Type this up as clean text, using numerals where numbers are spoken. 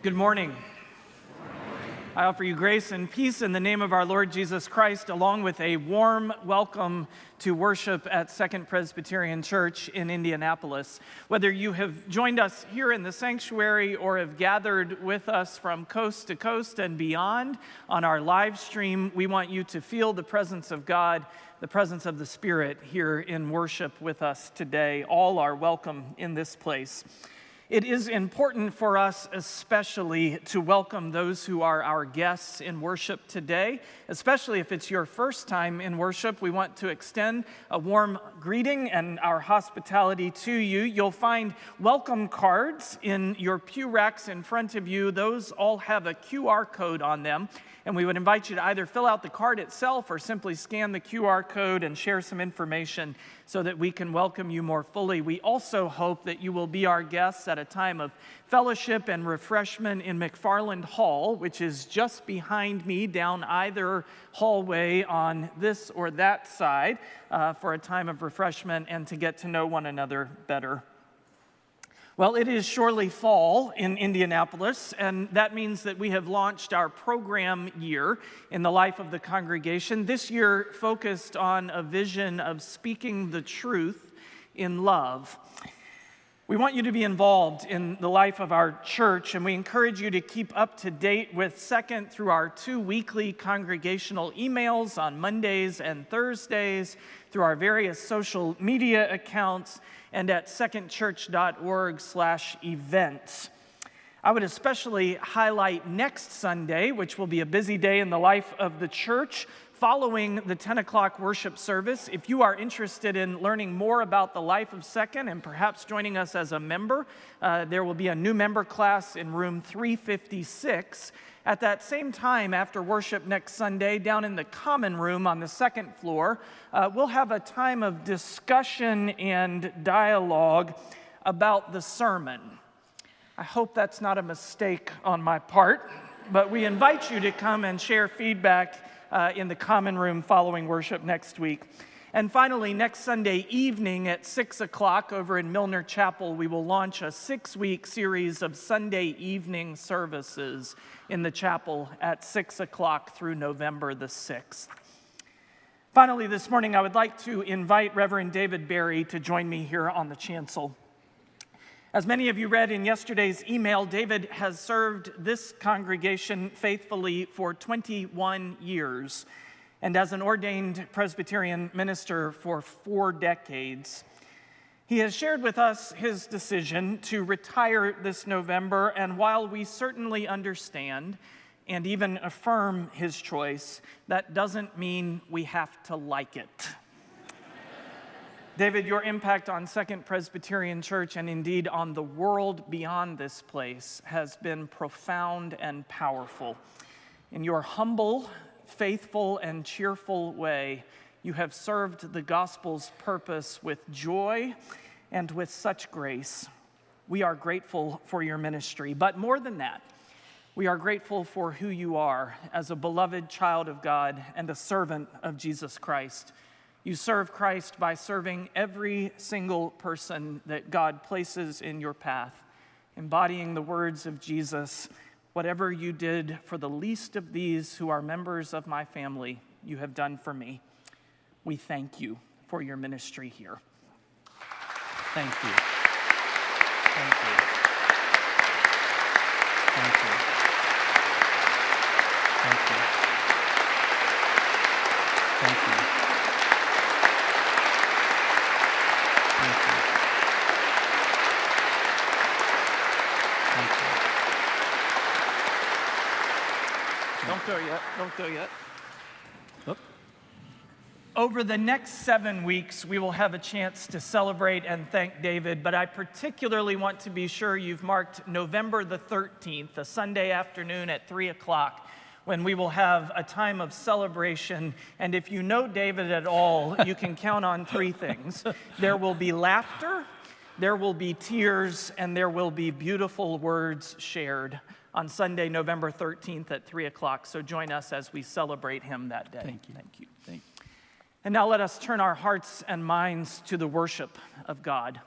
Good morning. I offer you grace and peace in the name of our Lord Jesus Christ, along with a warm welcome to worship at Second Presbyterian Church in Indianapolis. Whether you have joined us here in the sanctuary or have gathered with us from coast to coast and beyond on our live stream, we want you to feel the presence of God, the presence of the Spirit here in worship with us today. All are welcome in this place. It is important for us especially to welcome those who are our guests in worship today, especially if it's your first time in worship. We want to extend a warm greeting and our hospitality to you. You'll find welcome cards in your pew racks in front of you. Those all have a QR code on them. And we would invite you to either fill out the card itself or simply scan the QR code and share some information so that we can welcome you more fully. We also hope that you will be our guests at a time of fellowship and refreshment in McFarland Hall, which is just behind me down either hallway on this or that side for a time of refreshment and to get to know one another better. Well, it is surely fall in Indianapolis, and that means that we have launched our program year in the life of the congregation. This year focused on a vision of speaking the truth in love. We want you to be involved in the life of our church, and we encourage you to keep up to date with Second through our 2 weekly congregational emails on Mondays and Thursdays, through our various social media accounts, and at secondchurch.org/events. I would especially highlight next Sunday, which will be a busy day in the life of the church, following the 10 o'clock worship service. If you are interested in learning more about the life of Second and perhaps joining us as a member, there will be a new member class in room 356. At that same time, after worship next Sunday, down in the common room on the second floor, we'll have a time of discussion and dialogue about the sermon. I hope that's not a mistake on my part, but we invite you to come and share feedback in the common room following worship next week. And finally, next Sunday evening at 6 o'clock over in Milner Chapel, we will launch a 6-week series of Sunday evening services in the chapel at 6 o'clock through November the 6th. Finally, this morning, I would like to invite Reverend David Berry to join me here on the chancel. As many of you read in yesterday's email, David has served this congregation faithfully for 21 years. And as an ordained Presbyterian minister for 4 decades. He has shared with us his decision to retire this November, and while we certainly understand and even affirm his choice, that doesn't mean we have to like it. David, your impact on Second Presbyterian Church and indeed on the world beyond this place has been profound and powerful. In your humble, faithful and cheerful way, you have served the gospel's purpose with joy and with such grace. We are grateful for your ministry, but more than that, we are grateful for who you are as a beloved child of God and a servant of Jesus Christ. You serve Christ by serving every single person that God places in your path, embodying the words of Jesus. Whatever you did for the least of these who are members of my family, you have done for me. We thank you for your ministry here. Thank you. Thank you. Thank you. Thank you. Thank you. Thank you. Thank you. Don't go yet. Don't go yet. Oh. Over the next 7 weeks, we will have a chance to celebrate and thank David, but I particularly want to be sure you've marked November the 13th, a Sunday afternoon at 3 o'clock, when we will have a time of celebration. And if you know David at all, you can count on 3 things. There will be laughter, there will be tears, and there will be beautiful words shared on Sunday, November 13th at 3 o'clock. So join us as we celebrate him that day. Thank you. Thank you. And now let us turn our hearts and minds to the worship of God.